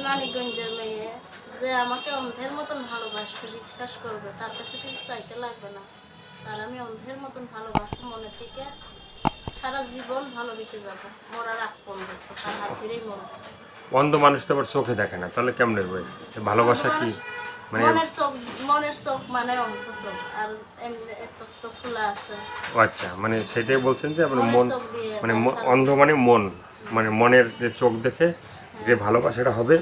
নানিগঞ্জের মেয়ে যে আমাকে অন্ধের মতন ভালোবাসতে বিশ্বাস করবে, তার কাছে কিছু চাইতে লাগবে না। তার আমি অন্ধের মতন ভালোবাসবো মনে থেকে, সারা জীবন ভালোবেসে যাবো মরার আগ পর্যন্ত, তার হাত ধরেই মরবো। অন্ধ মানুষ তো আবার চোখে দেখে না, তাহলে কেমন হবে? ভালোবাসা কি মানে? মনের চোখ মানে অন্ধ চোখ, আর এমনি চোখ তো খোলা আছে। আচ্ছা, মানে সেটাই বলছেন যে আপনার মনের মন চোখ দিয়ে মানে তার অন্ধ মানে মন, মানে মনের যে চোখ দেখে যে ভালোবাসাটা হবে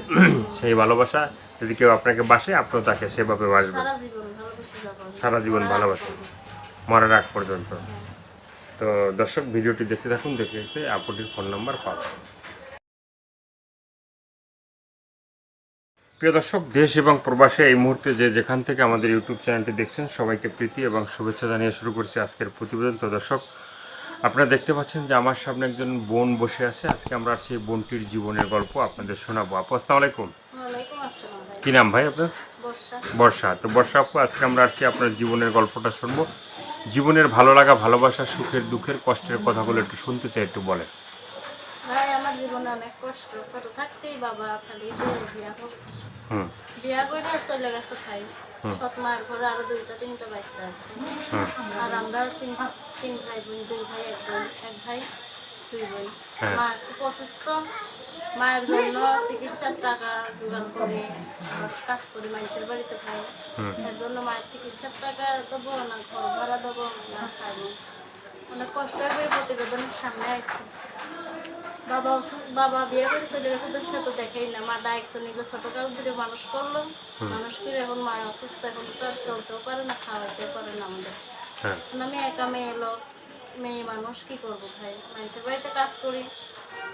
সেই ভালোবাসা যদি কেউ আপনাকে বাসে, আপনিও তাকে সেভাবে বাসবেন সারা জীবন ভালোবেসে যাবো, সারা জীবন ভালোবাসা মরার আগ পর্যন্ত। তো দর্শক, ভিডিওটি দেখতে থাকুন, দেখতে দেখতে আপুটির ফোন নাম্বার পাবেন। প্রিয় দর্শক, দেশ এবং প্রবাসে এই মুহূর্তে যে যেখান থেকে আমাদের ইউটিউব চ্যানেলটি দেখছেন, সবাইকে প্রীতি এবং শুভেচ্ছা জানিয়ে শুরু করছি আজকের প্রতিবেদন। তো দর্শক, আপনারা দেখতে পাচ্ছেন যে আমার সামনে একজন বোন বসে আছে। আজকে আমরা সেই বোনটির জীবনের গল্প আপনাদের শোনাবো। আপু, আসসালামু আলাইকুম। ওয়ালাইকুম আসসালাম ভাই। কী নাম ভাই আপনার? বর্ষা। বর্ষা। তো বর্ষা আপু, আজকে আমরা আসছি আপনার জীবনের গল্পটা শুনবো। জীবনের ভালো লাগা, ভালোবাসা, সুখের দুঃখের, কষ্টের কথাগুলো একটু শুনতে চাই, একটু বলেন। ভাই আমার জীবনে অনেক কষ্ট, ছোট থাকতেই বাবা খালি বিয়া করছে। বিয়া করে চলে গেছে ভাই। সৎ মায়ের ঘরে আরো 2-3টা বাচ্চা আছে। আর আমরা তিন ভাই বোন, 2 ভাই এক বোন, 1 ভাই 2 বোন। মা খুব অসুস্থ, মায়ের জন্য চিকিৎসার টাকা জোগাড় করে কাজ করি মানুষের বাড়িতে খাই। এর জন্য মায়ের চিকিৎসার টাকা দেবো না, ঘর ভাড়া দেবো না, খাইব। অনেক কষ্ট করে প্রতিবেদনের সামনে আসছে। বাবা বিয়ে করে চলে গেছে, তোর সাথে দেখেই না। মা দায়িত্ব নিল, ছোটকাল ধরে মানুষ করলো, মানুষ করে এখন মায়ের অসুস্থ, এখন তো আর চলতেও পারে না, খাওয়াইতেও পারে না আমাদের। আমি একা মেয়ে লোক, মেয়ে মানুষ কি করবো ভাই? মানুষের বাড়িতে কাজ করি,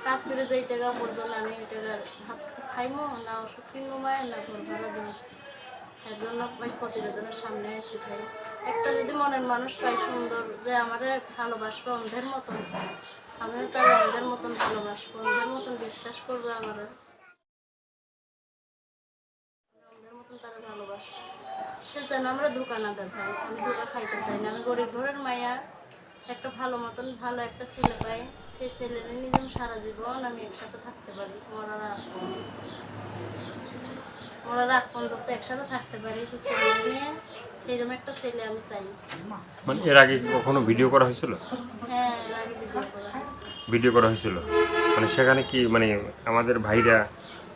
কাজ করে যেই টাকা পড়বো না, আমি ওই টাকা ভাত খাইবো না, ওষুধ কিনবো মায়ের, না ঘর ভাড়া দেবো। এর জন্য প্রতিবেদনের সামনে এসে ভাই, একটা যদি মনের মানুষ পাই সুন্দর, যে আমার ভালোবাসবো অন্ধের মতন, আমিও তার অন্ধের মতন ভালোবাসবো, অন্ধের মতন বিশ্বাস করবো, আমার অন্ধের মতন তারা ভালোবাসবো। সে যেন আমরা ধোকা না দেয় ভাই, আমি ধোকা খাইতে চাই না। আমি গরিব ঘরের মায়া, একটা ভালো মতন ভালো একটা ছেলে পাই, সেই ছেলের নিজের সারা জীবন আমি একসাথে থাকতে পারি, মরার আগ পর্যন্ত একসাথে থাকতে পারি, সে ছেলে নিয়ে সেইরকম একটা ছেলে আমি চাই। মানে এর আগে কখনো ভিডিও করা হয়েছিল? হ্যাঁ, এর আগে ভিডিও করা হয়েছিল, মানে সেখানে কি মানে আমাদের ভাইরা,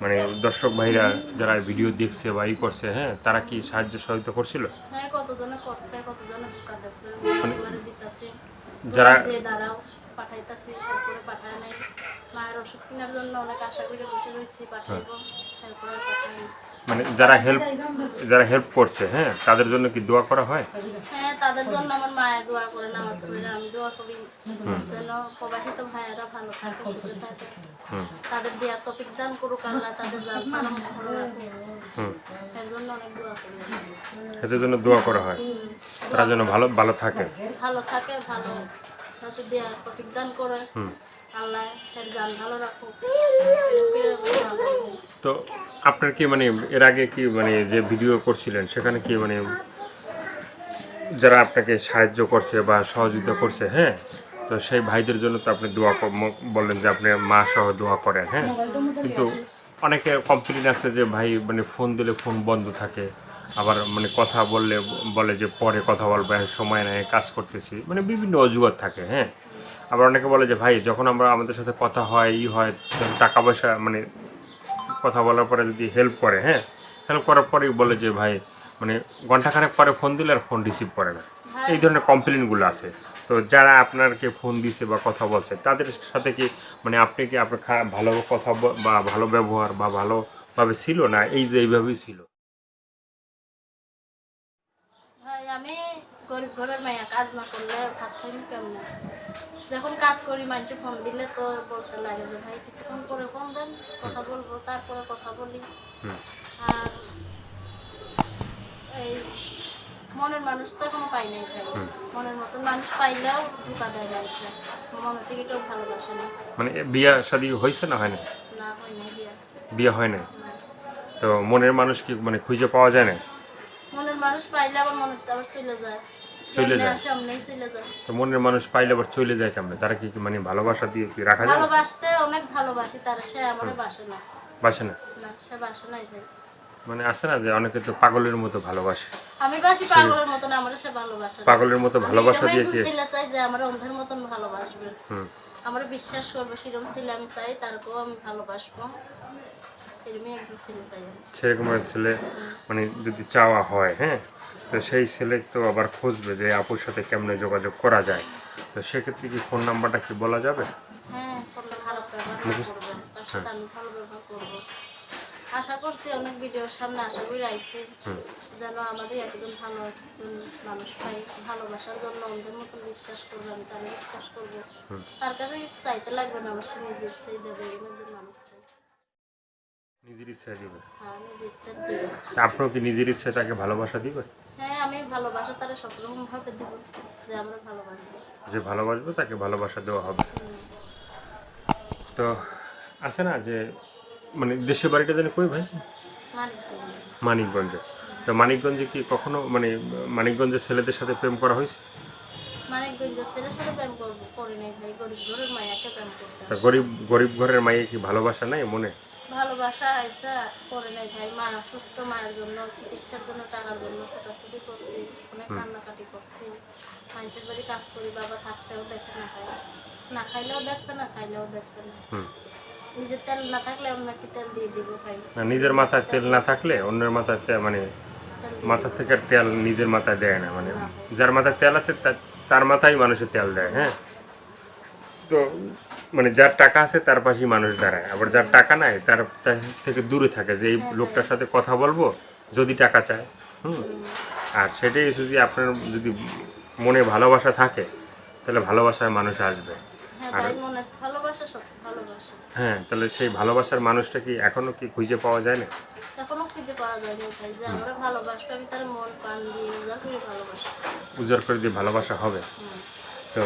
মানে দর্শক ভাইরা যারা ভিডিও দেখছে বা ই করছে, হ্যাঁ, তারা কি সাহায্য সহযোগিতা করছিল? হ্যাঁ, কতজনে করছে, কতজনে ধোকা দিচ্ছে, দিতেছে, যারা যে দাঁড়াও পাঠাইতেছি, তারপরে পাঠায় নাই। মায়ের ওষুধ কেনার জন্য অনেক আশা করে বসে রয়েছি, পাঠাইবো, তারপরে পাঠাই। মানে যারা হেল্প করছে, হ্যাঁ, তাদের জন্য কি দোয়া করা হয়? হ্যাঁ, তাদের জন্য আমার মায়ের দোয়া করে, নামাজ পড়ে আমি দোয়া করি যেন প্রবাসিত ভাইয়েরা ভালো থাকে, সুখে থাকে, তাদের দেয়া তৌফিক দান করুক আল্লাহ, তাদের জান সালাম ভালো রাখুক। এর জন্য অনেক দোয়া করি, এদের জন্য দোয়া করা হয়, তারা যেন ভালো ভালো থাকে, ভালো থাকে, ভালো হয়তো দেয়া তৌফিক দান করে আল্লাহ, এর জান ভালো রাখুক। তো আপনার কি মানে এর আগে কি মানে যে ভিডিও করছিলেন, সেখানে কি মানে যারা আপনাকে সাহায্য করছে বা সহযোগিতা করছে, হ্যাঁ, তো সেই ভাইদের জন্য তো আপনি দোয়া বললেন যে আপনি মা সহ দোয়া করেন, হ্যাঁ, কিন্তু অনেকে কমপ্লেন আছে যে ভাই মানে ফোন দিলে ফোন বন্ধ থাকে, আবার মানে কথা বললে বলে যে পরে কথা বলবো, সময় নেই, কাজ করতেছি, মানে বিভিন্ন অজুহাত থাকে, হ্যাঁ। আবার অনেকে বলে যে ভাই যখন আমাদের সাথে কথা হয় হয় টাকা পয়সা মানে কথা বলার পরে যদি হেল্প করে, হ্যাঁ, হেল্প করার পরেই বলে যে ভাই মানে ঘন্টাখানেক পরে ফোন দিলে আর ফোন রিসিভ করে না, এই ধরনের কমপ্লেনগুলো আছে। তো যারা আপনাকে ফোন দিছে বা কথা বলছে, তাদের সাথে কি মানে আপনি কি আপনার ভালো কথা বা ভালো ব্যবহার বা ভালোভাবে ছিল না, এই যে এইভাবেই ছিল? ভাই আমি গরিব ঘরের মেয়ে, কাজ না করলে ভাত খাইনি কেমন? যখন কাজ করি মানুষ ফোন দিলে তো বলতে লাগে যে ভাই কিছুক্ষণ পরে ফোন দেন, কথা বলবো, তারপরে কথা বলি। আর এই মনের মানুষ তো এখনো পাই নাই ভাই, মনের মতন মানুষ পাইলেও ধোকা দেয় মানুষে, মনের থেকে কেউ ভালোবাসে না। মানে বিয়ে শাদী হয়েছে না হয় না? না, হয় না বিয়ে। বিয়ে হয় না? তো মনের মানুষ কি মানে খুঁজে পাওয়া যায় না? মনের মানুষ পাইলে আবার মনের আবার চলে যায়, চলে যায়, সামনেই চলে যায়। তো মনের মানুষ পাইলে আবার চলে যায় কেমনে? তারা কি মানে ভালোবাসা দিয়ে কি রাখা যায়? ভালোবাসতে অনেক ভালোবাসি, তারা সে আমারে বাসে না। বাসে না? না, সে বাসা নাই ভাই। মানে আছে না যে অনেকে তো পাগলের মতো ভালোবাসে, আমি বাসি পাগলের মতন, আমার সে ভালোবাসে না। পাগলের মতো ভালোবাসা দিয়ে কি? ছেলে চাই যে আমার অন্ধের মতন ভালোবাসবে, হুম। আমার বিশ্বাস করবে, সেরকম ছেলে আমি চাই, তারপরেও আমি ভালোবাসবো, এরকমই একজন ছেলে চাই আমি। সেরকম একটা ছেলে মানে যদি চাওয়া হয়, হ্যাঁ, তো সেই ছেলে তো আবার খুঁজবে যে আপুর সাথে কেমনে যোগাযোগ করা যায়। তো সেক্ষেত্রে কি ফোন নাম্বারটা কি বলা যাবে? হ্যাঁ, ফোনটা খারাপ ব্যবহার না করবেন, তার সাথে আমি ভালো ব্যবহার করবো। আশা করছি অনেক ভিডিওর সামনে আশা করি আইছি, যেন আমাদের একজন ভালো একজন মানুষ পাই, ভালোবাসার জন্য অন্ধের মতন বিশ্বাস করবো, আমি তার বিশ্বাস করবো, তার কাছে কিছু চাইতে লাগবে না, অবশ্যই নিজের ইচ্ছেই দেবে, এরকম একজন মানুষ চাই। নিজের ইচ্ছা দিবে? হ্যাঁ, নিজের ইচ্ছে দিবে। তা আপনিও কি নিজের ইচ্ছা তাকে ভালোবাসা দিবে? হ্যাঁ, আমি ভালোবাসা তারা সব রকম ভাবে দিব, যে আমরা ভালোবাসবো। যে ভালোবাসবে তাকে ভালোবাসা দেওয়া হবে। তো আছে না যে মানে দেশের বাড়িটা জানি কই ভাই? মানিকগঞ্জে। তো মানিকগঞ্জে কি কখনো মানে মানিকগঞ্জের ছেলেদের সাথে প্রেম করা হয়েছে? মানিকগঞ্জের ছেলের সাথে প্রেম করবো, করি নাই ভাই, গরিব ঘরের মায়াকে প্রেম করতে তা আসে। গরিব গরিব ঘরের মাইয়ে কি ভালোবাসা নাই মনে? ভালোবাসা আইসা করে নাই ভাই, মা অসুস্থ, মায়ের জন্য চিকিৎসার জন্য টাকার জন্য ছোটাছুটি করছি, অনেক কান্নাকাটি করছি, মানুষের বাড়ি কাজ করি, বাবা থাকতেও দেখে না খাই, না খাইলেও দেখবে না, খাইলেও দেখবে না। নিজের তেল না থাকলে অন্য কি তেল দিয়ে দিব ভাই? না, নিজের মাথায় তেল না থাকলে অন্যের মাথায় মানে মাথা থেকে তেল নিজের মাথায় দেয় না, মানে যার মাথায় তেল আছে তার মাথায় মানুষের তেল দেয়। হ্যাঁ, তো মানে যার টাকা আছে তার পাশেই মানুষ দাঁড়ায়, আবার যার টাকা নাই তার থেকে দূরে থাকে যে এই লোকটার সাথে কথা বলবো যদি টাকা চায়। আর সেটাই যদি আপনার যদি মনে ভালোবাসা থাকে তাহলে ভালোবাসায় মানুষ আসবে। হ্যাঁ ভাই, মনে ভালোবাসা, সব ভালোবাসা। হ্যাঁ, তাহলে সেই ভালোবাসার মানুষটা কি এখনো কি খুঁজে পাওয়া যায় না? এখনো খুঁজে পাওয়া যায়নি ভাই, যে আমরা ভালোবাসবো, আমি তার মন প্রাণ দিয়ে উজাড় করে ভালোবাসি। উজাড় করে দিয়ে ভালোবাসা হবে। তো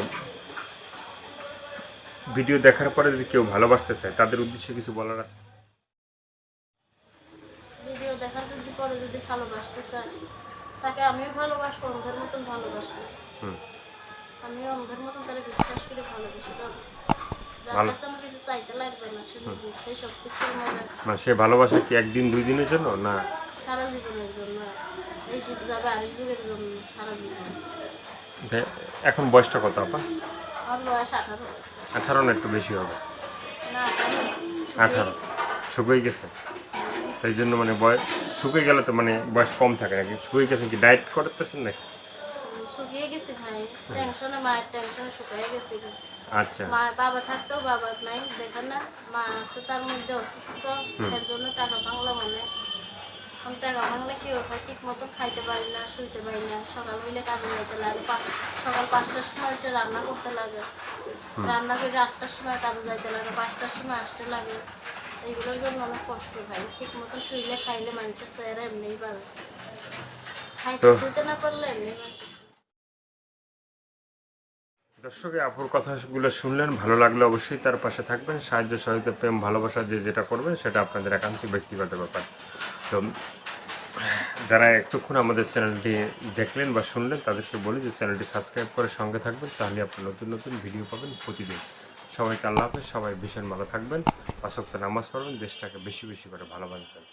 ভিডিও দেখার পরে যদি কেউ ভালোবাসতে চায় তাদের উদ্দেশ্যে কিছু বলার আছে? ভিডিও দেখার যদি পরে যদি ভালোবাসতে চায়, তাকে আমিও ভালোবাসবো, অন্ধের মতন ভালোবাসবো, আমিও অন্ধের মতন তারা বিশ্বাস করে ভালোবেসে যাবো, যার কাছে আমার কিছু চাইতে লাগবে না, সে বুঝছে সব কিছুর মনে। না, সে ভালোবাসা কি একদিন দুই দিনের জন্য না সারা জীবনের জন্য, এই যুগ যাবে আরেক যুগের জন্য, সারা জীবন। এখন বয়সটা কত আপা? আমার বয়স 18। 18 না একটু বেশি হবে? না, 18 শুকিয়ে গেছে, সেই জন্য মানে বয়স শুকিয়ে গেলে তো মানে বয়স কম থাকে নাকি? শুকিয়ে গেছে কি ডায়েট করতেছেন নাকি? শুকিয়ে গেছি ভাই, টেনশনে, মায়ের টেনশনে শুকিয়ে গেছি। আচ্ছা। মা বাবা থাকতেও বাবা নাই, দেখেন না, মা আছে তার মধ্যে অসুস্থ, এর জন্য টাকা ভাঙলো, মানে এখন টাকা ভাঙলে কি হয়, ঠিক মতো খাইতে পারি না, শুইতে পারি না, সকাল হইলে কাজে যাইতে লাগে, সকাল 5টার সময় উঠে রান্না করতে লাগে, রান্না করে 8টার সময় কাজে যাইতে লাগে, 5টার সময় আসতে লাগে, এইগুলোর জন্য অনেক কষ্ট ভাই। ঠিক মতন শুইলে খাইলে মানুষের চেহারা এমনিই পাবে, খাইতে শুইতে না পারলে এমনি মানুষের। দর্শকে আপুর কথাগুলো শুনলেন, ভালো লাগলে অবশ্যই তার পাশে থাকবেন, সাহায্য সহায়তা প্রেম ভালোবাসা যে যেটা করবেন সেটা আপনাদের একান্তিক ব্যক্তিগত ব্যাপার। তো যারা এতক্ষণ আমাদের চ্যানেলটি দেখলেন বা শুনলেন তাদেরকে বলি যে চ্যানেলটি সাবস্ক্রাইব করে সঙ্গে থাকবেন, তাহলে আপনি নতুন নতুন ভিডিও পাবেন প্রতিদিন। সবাইকে আল্লাহ হাফেজ, সবাই ভীষণ ভালো থাকবেন, 5 ওয়াক্ত নামাজ পড়বেন, দেশটাকে বেশি বেশি করে ভালোবাসবেন।